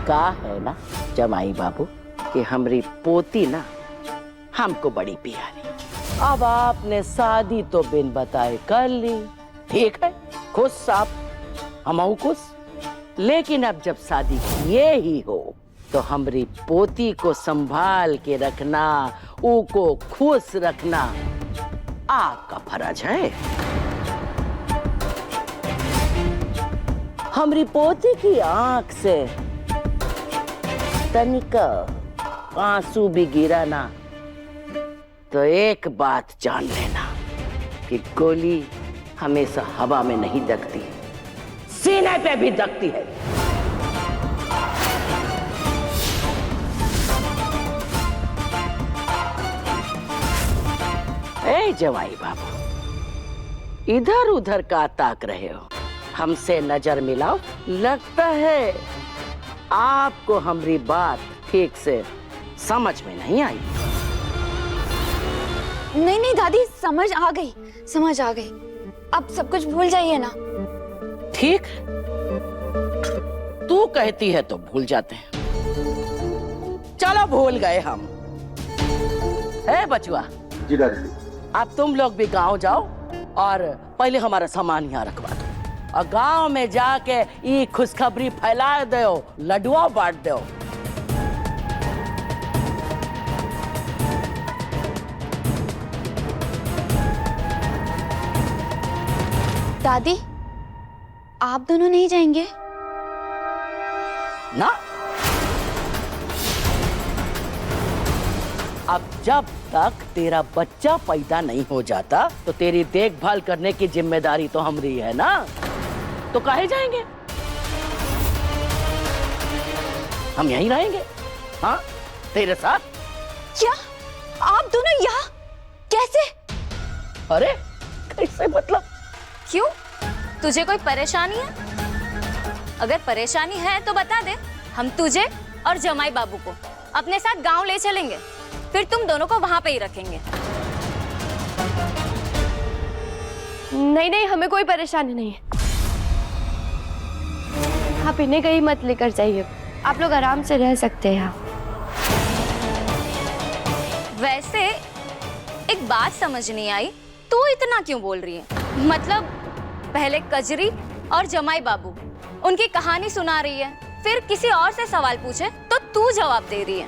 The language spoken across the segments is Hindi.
का है ना जमाई बाबू कि हमारी पोती ना हमको बड़ी प्यारी। अब आपने शादी तो बिन बताए कर ली, ठीक है, खुश आप, हम खुश। लेकिन अब जब शादी किए ही हो तो हमारी पोती को संभाल के रखना, उको खुश रखना आपका फर्ज है। हमारी पोती की आंख से तनिका आंसू भी गिरा ना तो एक बात जान लेना कि गोली हमेशा हवा में नहीं दगती, सीने पे भी दगती है। ए जवाई बाबू, इधर उधर का ताक रहे हो, हमसे नजर मिलाओ। लगता है आपको हमारी बात ठीक से समझ में नहीं आई। नहीं नहीं दादी, समझ आ गई, समझ आ गई। अब सब कुछ भूल जाइए ना। ठीक, तू कहती है तो भूल जाते हैं। चलो भूल गए हम। है बचुआ? जी दादी। अब तुम लोग भी गांव जाओ और पहले हमारा सामान यहाँ रखवा दो, और गांव में जाके ये खुशखबरी फैला दो, लड्डुआ बांट दो। दादी, आप दोनों नहीं जाएंगे? ना, अब जब तक तेरा बच्चा पैदा नहीं हो जाता तो तेरी देखभाल करने की जिम्मेदारी तो हमारी है ना, तो काहे जाएंगे? हम यहीं रहेंगे, हाँ, तेरे साथ। क्या आप दोनों यहाँ? कैसे? अरे कैसे मतलब? क्यों, तुझे कोई परेशानी है? अगर परेशानी है तो बता दे, हम तुझे और जमाई बाबू को अपने साथ गांव ले चलेंगे, फिर तुम दोनों को वहां पे ही रखेंगे। नहीं नहीं, हमें कोई परेशानी नहीं है। आप इन्हें कहीं मत लेकर जाइए, आप लोग आराम से रह सकते हैं यहाँ। वैसे एक बात समझ नहीं आई, तू इतना क्यों बोल रही है? मतलब पहले कजरी और जमाई बाबू उनकी कहानी सुना रही है, फिर किसी और से सवाल पूछे तो तू जवाब दे रही है।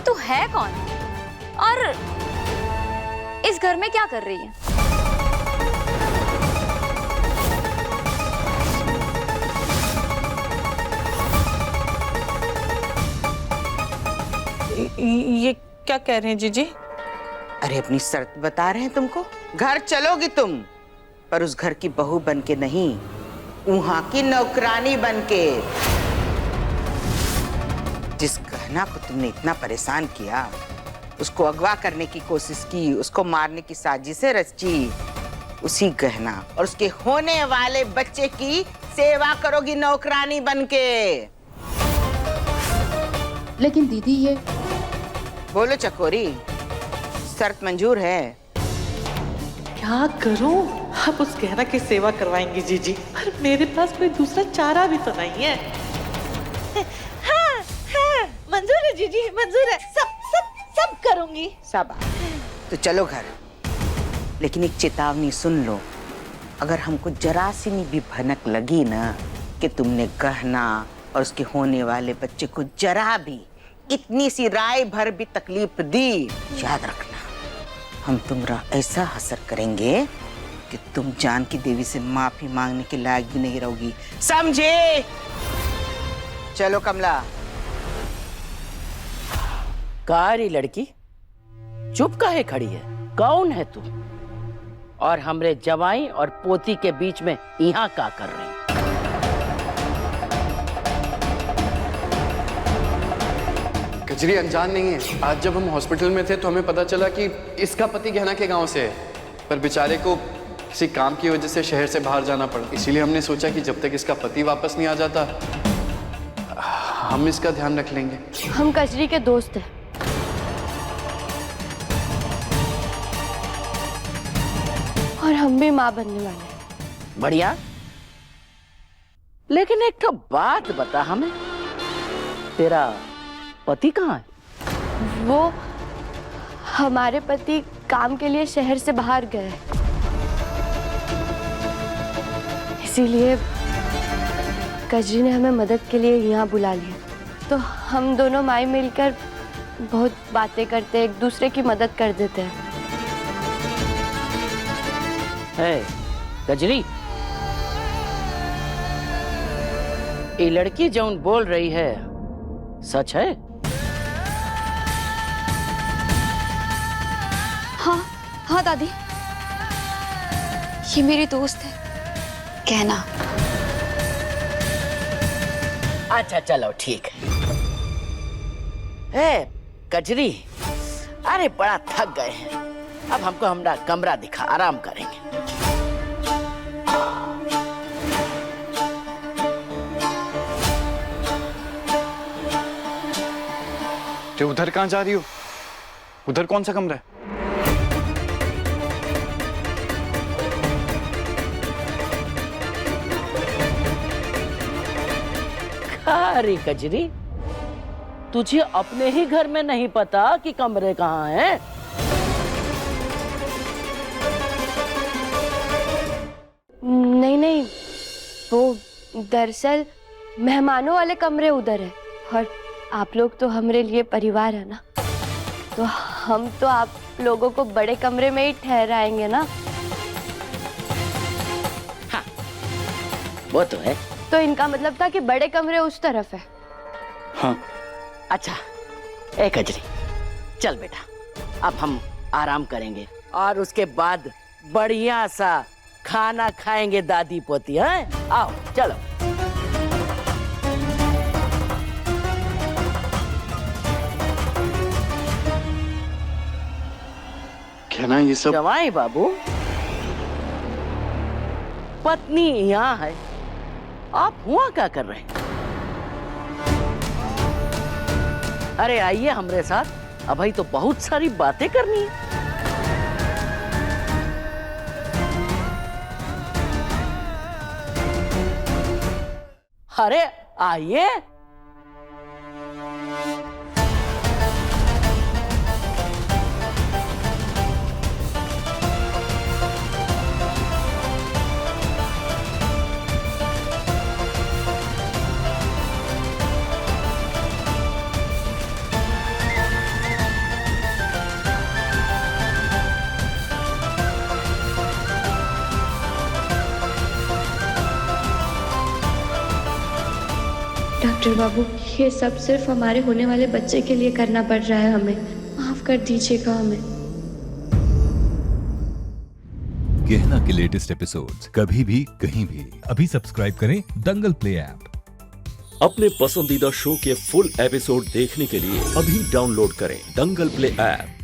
तू है कौन और इस घर में क्या कर रही है? ये क्या कह रहे हैं जीजी? अरे अपनी शर्त बता रहे हैं तुमको। घर चलोगी तुम, पर उस घर की बहू बन के नहीं, वहां की नौकरानी बन के। जिस गहना को तुमने इतना परेशान किया, उसको अगवा करने की कोशिश की, उसको मारने की साजिशें रची, उसी गहना और उसके होने वाले बच्चे की सेवा करोगी नौकरानी बन के। लेकिन दीदी ये। बोलो चकोरी, शर्त मंजूर है? क्या करूं? आप उस गहना की सेवा करवाएंगी जीजी, पर मेरे पास कोई दूसरा चारा भी तो नहीं है। हाँ, हाँ, मंजूर है जीजी, मंजूर है, सब करूंगी। सब। तो चलो घर, लेकिन एक चेतावनी सुन लो, अगर हमको जरा सी भी भनक लगी ना कि तुमने गहना और उसके होने वाले बच्चे को जरा भी, इतनी सी राय भर भी तकलीफ दी, याद रखना हम तुमरा ऐसा हसर करेंगे कि तुम जान की देवी से माफी मांगने के लायक भी नहीं रहोगी, समझे? चलो कमला। कारी लड़की चुप काहे खड़ी है? कौन है तू? और हमरे जवाई और पोती के बीच में यहाँ का कर रही? कजरी अनजान नहीं है। आज जब हम हॉस्पिटल में थे तो हमें पता चला कि इसका पति गहना के गांव से है, पर बेचारे को किसी काम की वजह से शहर से बाहर जाना पड़ा। इसीलिए हमने सोचा कि जब तक इसका पति वापस नहीं आ जाता हम इसका ध्यान रख लेंगे। हम कजरी के दोस्त हैं। और हम भी माँ बनने वाले हैं। बढ़िया। लेकिन एक तो बात बता हमें, तेरा पति कहाँ है? वो हमारे पति काम के लिए शहर से बाहर गए, इसीलिए कजरी ने हमें मदद के लिए यहाँ बुला लिया। तो हम दोनों माई मिलकर बहुत बातें करते, एक दूसरे की मदद कर देते हैं। कजरी, ये लड़की जौन बोल रही है सच है? हाँ हाँ दादी, ये मेरी दोस्त है, कहना। अच्छा चलो ठीक है। कजरी, अरे बड़ा थक गए हैं, अब हमको हमारा कमरा दिखा, आराम करेंगे। तो उधर कहाँ जा रही हो? उधर कौन सा कमरा है? अरे कजरी, तुझे अपने ही घर में नहीं पता कि कमरे कहाँ हैं? नहीं नहीं, वो दरअसल मेहमानों वाले कमरे उधर है, और आप लोग तो हमारे लिए परिवार है ना, तो हम तो आप लोगों को बड़े कमरे में ही ठहराएंगे ना। हाँ, वो तो है। तो इनका मतलब था कि बड़े कमरे उस तरफ है। हाँ। अच्छा, ए कजरी, चल बेटा, अब हम आराम करेंगे और उसके बाद बढ़िया सा खाना खाएंगे दादी पोती। हैं? आओ चलो। क्या ना ये सब? जवाई बाबू, पत्नी यहाँ है, आप हुआ क्या कर रहे हैं? अरे आइए हमरे साथ, अभी तो बहुत सारी बातें करनी है। अरे आइए। डॉक्टर बाबू, ये सब सिर्फ हमारे होने वाले बच्चे के लिए करना पड़ रहा है, हमें माफ कर दीजिएगा हमें। कहना के लेटेस्ट एपिसोड्स कभी भी कहीं भी अभी सब्सक्राइब करें दंगल प्ले ऐप। अपने पसंदीदा शो के फुल एपिसोड देखने के लिए अभी डाउनलोड करें दंगल प्ले ऐप।